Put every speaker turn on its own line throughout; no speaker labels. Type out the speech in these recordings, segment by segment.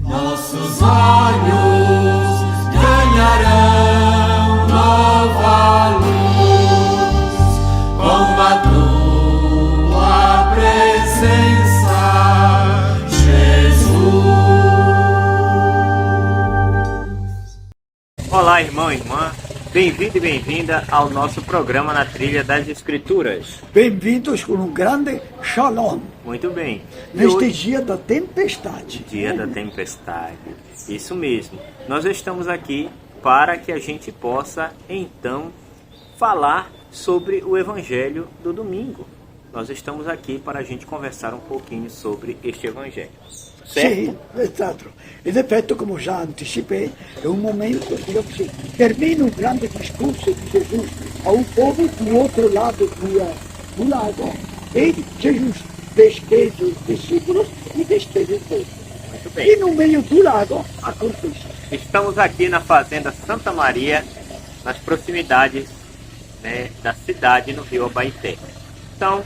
Nossos olhos ganharão nova luz com a tua presença, Jesus.
Olá, irmão e irmã. Bem-vindo e bem-vinda ao nosso programa Na Trilha das Escrituras.
Bem-vindos com um grande shalom.
Muito bem. E
Neste
hoje,
dia da tempestade.
dia da tempestade. Isso mesmo. Nós estamos aqui para que a gente possa, então, falar sobre o Evangelho do domingo. Nós estamos aqui para a gente conversar um pouquinho sobre este Evangelho. Certo?
Sim, exato. E de fato, como já antecipei, é um momento que termina um grande discurso de Jesus ao povo do outro lado do lago. E Jesus despede os discípulos e despede o povo.
Muito bem.
E no meio do lago acontece.
Estamos aqui na Fazenda Santa Maria, nas proximidades, né, da cidade, no rio Abaeté. Então,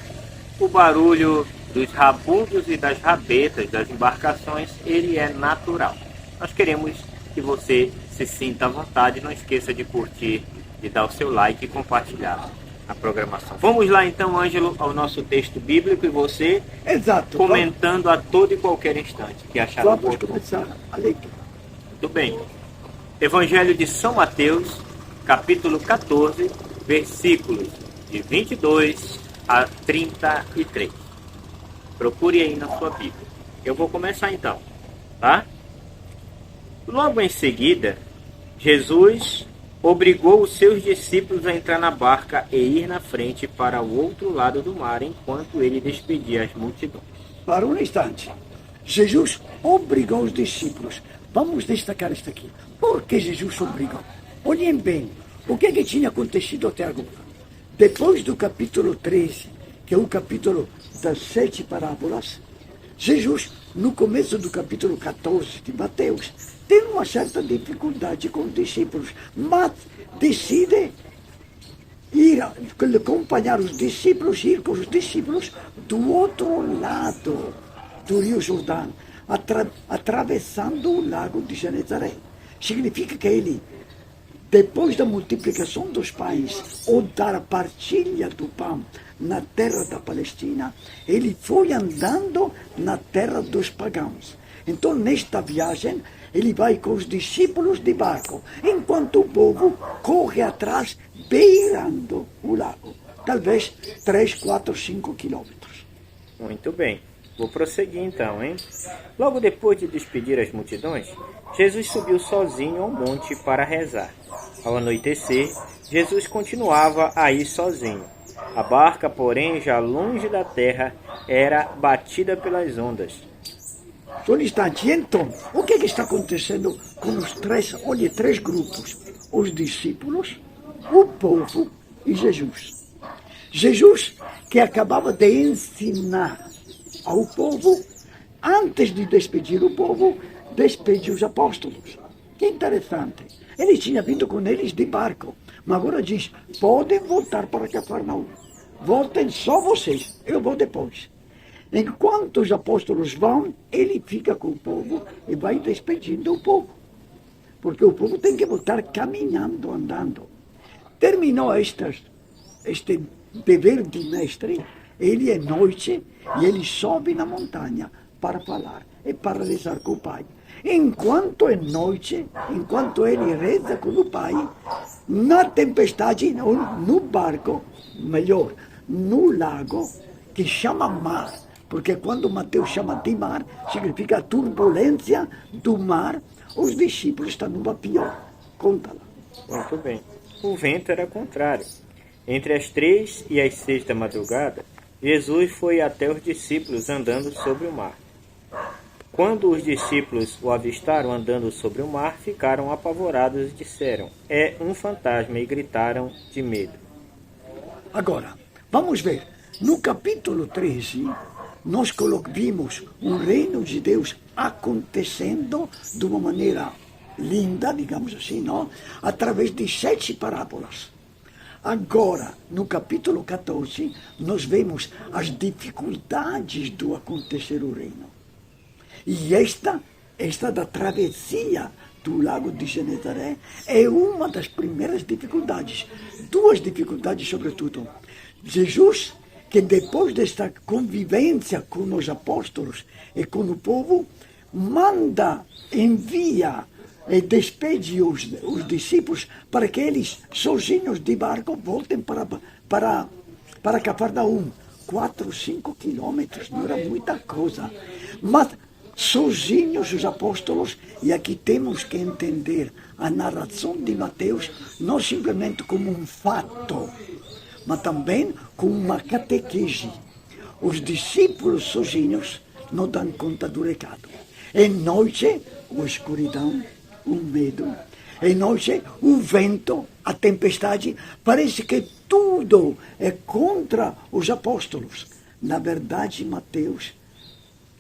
o barulho dos rabugos e das rabetas das embarcações, ele é natural. Nós queremos que você se sinta à vontade, não esqueça de curtir, de dar o seu like e compartilhar a programação. Vamos lá então, Ângelo, ao nosso texto bíblico e você
Exato.
comentando a todo e qualquer instante que achar
Vamos
oportuno.
começar a leitura.
Muito bem. Evangelho de São Mateus, capítulo 14, versículos de 22 a 33. Procure aí na sua Bíblia. Eu vou começar então, tá? Logo em seguida, Jesus obrigou os seus discípulos a entrar na barca e ir na frente para o outro lado do mar, enquanto ele despedia as multidões.
Para um instante, Jesus obrigou os discípulos. Vamos destacar isto aqui. Por que Jesus obrigou? Olhem bem, o que tinha acontecido até agora? Depois do capítulo 13, que é o capítulo das 7 parábolas, Jesus, no começo do capítulo 14 de Mateus, tem uma certa dificuldade com os discípulos, mas decide ir acompanhar os discípulos, ir com os discípulos do outro lado do Rio Jordão, atravessando o lago de Genezaré. Significa que ele, depois da multiplicação dos pães, ou da partilha do pão na terra da Palestina, ele foi andando na terra dos pagãos. Então, nesta viagem, ele vai com os discípulos de barco, enquanto o povo corre atrás, beirando o lago. Talvez 3, 4, 5 quilômetros.
Muito bem. Vou prosseguir então, hein? Logo depois de despedir as multidões, Jesus subiu sozinho ao monte para rezar. Ao anoitecer, Jesus continuava a ir sozinho. A barca, porém, já longe da terra, era batida pelas ondas.
Só um instante. E então, o que está acontecendo com os três, três grupos? Os discípulos, o povo e Jesus. Jesus, que acabava de ensinar ao povo, antes de despedir o povo, despediu os apóstolos. Que interessante. Ele tinha vindo com eles de barco, mas agora diz, podem voltar para Cafarnaum. Voltem só vocês, eu vou depois. Enquanto os apóstolos vão, ele fica com o povo e vai despedindo o povo. Porque o povo tem que voltar caminhando, andando. Terminou este dever de mestre, ele é noite e ele sobe na montanha para falar e para rezar com o Pai. Enquanto é noite, enquanto ele reza com o Pai, na tempestade, no barco, melhor, no lago, que chama mar, porque quando Mateus chama de mar, significa a turbulência do mar, os discípulos estão numa pior. Conta lá.
Muito bem. O vento era contrário. Entre as 3 e as 6 da madrugada, Jesus foi até os discípulos andando sobre o mar. Quando os discípulos o avistaram andando sobre o mar, ficaram apavorados e disseram, é um fantasma, e gritaram de medo.
Agora, vamos ver. No capítulo 13, nós vimos um reino de Deus acontecendo de uma maneira linda, digamos assim, não? Através de 7 parábolas. Agora, no capítulo 14, nós vemos as dificuldades do acontecer o reino. E esta esta da travessia do lago de Genezaré é uma das primeiras dificuldades. Duas dificuldades, sobretudo. Jesus, que depois desta convivência com os apóstolos e com o povo, envia e despede os discípulos para que eles, sozinhos de barco, voltem para Cafarnaum. 4, 5 quilômetros, não era muita coisa. Mas sozinhos os apóstolos, e aqui temos que entender a narração de Mateus não simplesmente como um fato, mas também como uma catequese. Os discípulos sozinhos não dão conta do recado. É noite, a escuridão, o medo. É noite, o vento, a tempestade. Parece que tudo é contra os apóstolos. Na verdade, Mateus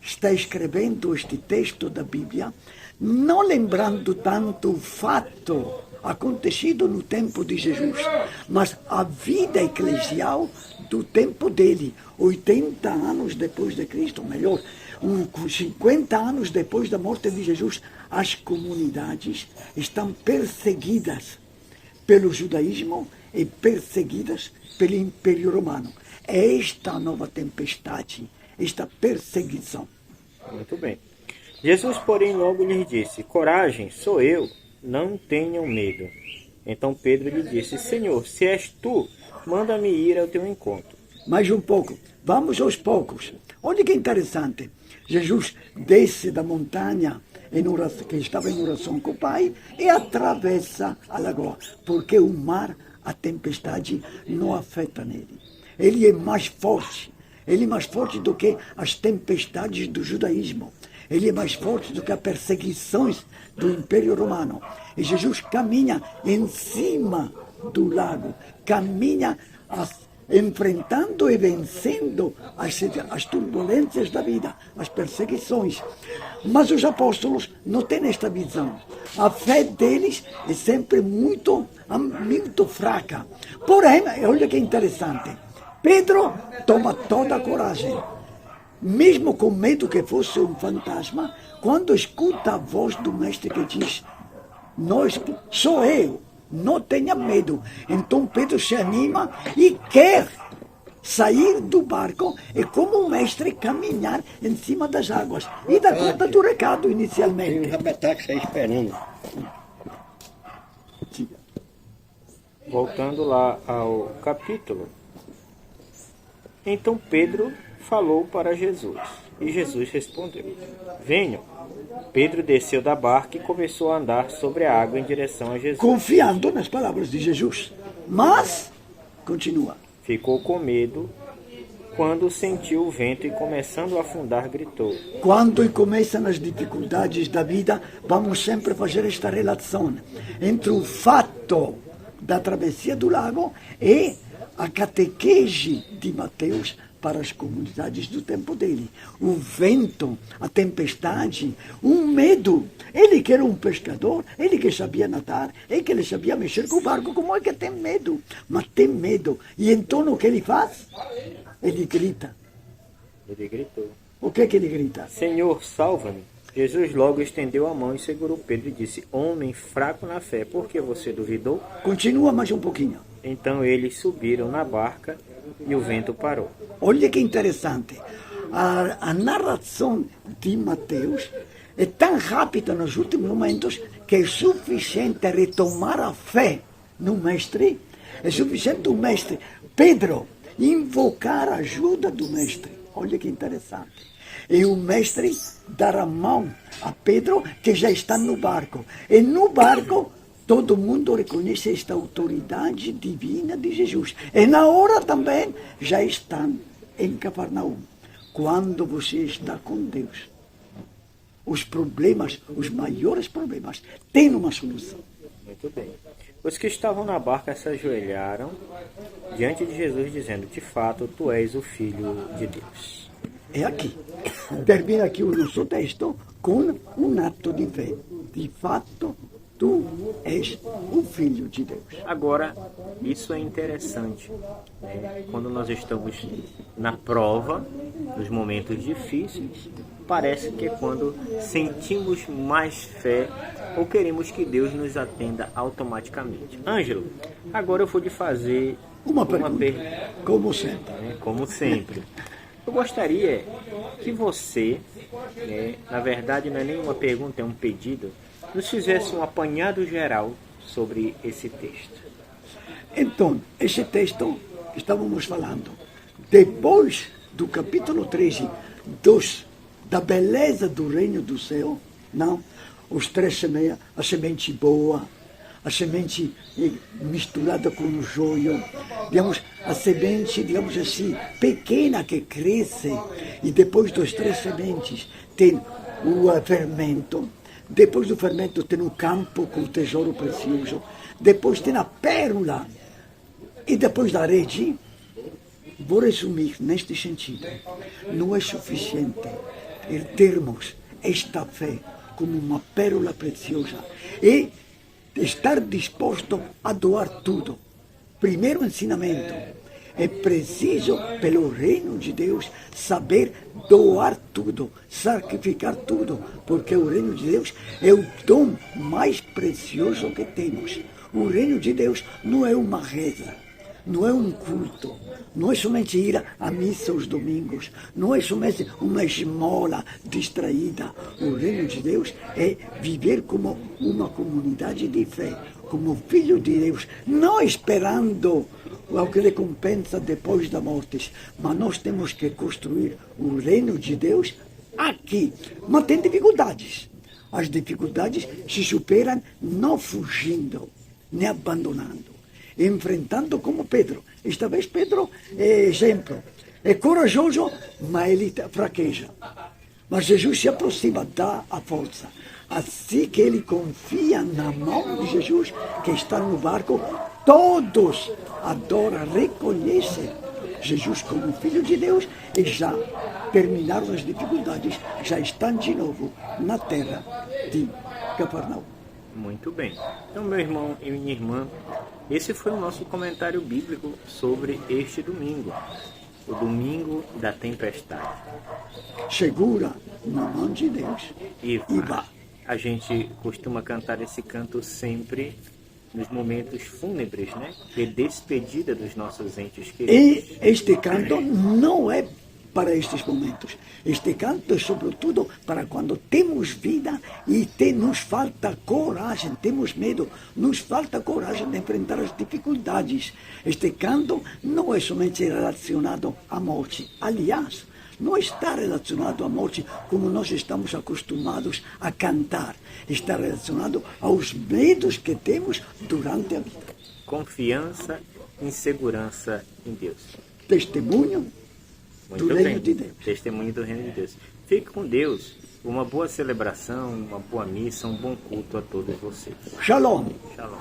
está escrevendo este texto da Bíblia, não lembrando tanto o fato acontecido no tempo de Jesus, mas a vida eclesial do tempo dele, 80 anos depois de Cristo, melhor, 50 anos depois da morte de Jesus. As comunidades estão perseguidas pelo judaísmo e perseguidas pelo Império Romano. É esta nova tempestade, esta perseguição.
Muito bem. Jesus, porém, logo lhes disse: coragem, sou eu, não tenham medo. Então Pedro lhe disse: Senhor, se és tu, manda-me ir ao teu encontro.
Mais um pouco, vamos aos poucos. Olha que interessante. Jesus desce da montanha, que estava em oração com o Pai, e atravessa a lagoa, porque o mar, a tempestade, não afeta nele. Ele é mais forte. Ele é mais forte do que as tempestades do judaísmo. Ele é mais forte do que as perseguições do Império Romano. E Jesus caminha em cima do lago, caminha enfrentando e vencendo as turbulências da vida, as perseguições. Mas os apóstolos não têm esta visão. A fé deles é sempre muito fraca. Porém, olha que interessante. Pedro toma toda a coragem. Mesmo com medo que fosse um fantasma, quando escuta a voz do mestre que diz: sou eu, não tenha medo. Então Pedro se anima e quer sair do barco e, como o mestre, caminhar em cima das águas. E dá conta do recado inicialmente.
Tem um rapetaque aí esperando.
Voltando lá ao capítulo. Então Pedro falou para Jesus, e Jesus respondeu: venho. Pedro desceu da barca e começou a andar sobre a água em direção a Jesus.
Confiando nas palavras de Jesus. Mas, continua.
Ficou com medo quando sentiu o vento e, começando a afundar, gritou.
Quando começam as dificuldades da vida, vamos sempre fazer esta relação entre o fato da travessia do lago e a catequese de Mateus para as comunidades do tempo dele. O vento, a tempestade, o medo. Ele que era um pescador, ele que sabia nadar, ele que sabia mexer com o barco, como é que tem medo? Mas tem medo. E então o que ele faz? Ele grita.
Ele gritou.
O que é que ele grita?
Senhor, salva-me. Jesus logo estendeu a mão e segurou Pedro e disse: homem fraco na fé, por que você duvidou?
Continua mais um pouquinho.
Então eles subiram na barca e o vento parou.
Olha que interessante. A narração de Mateus é tão rápida nos últimos momentos que é suficiente retomar a fé no mestre. É suficiente o mestre, Pedro, invocar a ajuda do mestre. Olha que interessante. E o mestre dar a mão a Pedro, que já está no barco. E no barco, todo mundo reconhece esta autoridade divina de Jesus. E na hora também já estão em Cafarnaum. Quando você está com Deus, os problemas, os maiores problemas, têm uma solução.
Muito bem. Os que estavam na barca se ajoelharam diante de Jesus, dizendo: de fato, tu és o Filho de Deus.
É aqui. Termina aqui o nosso texto com um ato de fé. De fato, tu és o Filho de Deus.
Agora, isso é interessante, né? Quando nós estamos na prova, nos momentos difíceis, parece que é quando sentimos mais fé ou queremos que Deus nos atenda automaticamente. Ângelo, agora eu vou lhe fazer
Uma pergunta,
pergunta,
como sempre.
né, como sempre. Eu gostaria que você, na verdade não é nem uma pergunta, é um pedido, nos fizesse um apanhado geral sobre esse texto.
Então, esse texto que estávamos falando, depois do capítulo 13, da beleza do reino do céu, não? Os três semeias, a semente boa, a semente misturada com o joio, digamos, a semente, digamos assim, pequena que cresce, e depois das três sementes tem o fermento, depois do fermento tem o campo com o tesouro precioso, depois tem a pérola, e depois da rede. Vou resumir neste sentido. Não é suficiente termos esta fé como uma pérola preciosa e estar disposto a doar tudo. Primeiro ensinamento, é preciso, pelo reino de Deus, saber doar tudo, sacrificar tudo, porque o reino de Deus é o dom mais precioso que temos. O reino de Deus não é uma reza, não é um culto, não é somente ir à missa aos domingos, não é somente uma esmola distraída. O reino de Deus é viver como uma comunidade de fé, como filho de Deus, não esperando a recompensa depois da morte, mas nós temos que construir o reino de Deus aqui. Mas tem dificuldades. As dificuldades se superam não fugindo, nem abandonando, enfrentando como Pedro. Esta vez Pedro é exemplo, é corajoso, mas ele fraqueja. Mas Jesus se aproxima, dá a força. Assim que ele confia na mão de Jesus, que está no barco, todos adoram, reconhecem Jesus como Filho de Deus e já terminaram as dificuldades, já estão de novo na terra de Cafarnaum.
Muito bem. Então, meu irmão e minha irmã, esse foi o nosso comentário bíblico sobre este domingo, o domingo da tempestade.
Segura na mão de Deus
E
vá.
a gente costuma cantar esse canto sempre nos momentos fúnebres, né? De despedida dos nossos entes queridos.
E este canto não é para estes momentos. Este canto é sobretudo para quando temos vida e nos falta coragem, temos medo, nos falta coragem de enfrentar as dificuldades. Este canto não é somente relacionado à morte. Aliás, não está relacionado à morte como nós estamos acostumados a cantar. Está relacionado aos medos que temos durante a vida.
Confiança e segurança em Deus.
Testemunho
Muito
do
bem.
reino de Deus.
Testemunho do reino de Deus. Fique com Deus. Uma boa celebração, uma boa missa, um bom culto a todos vocês.
Shalom.
Shalom.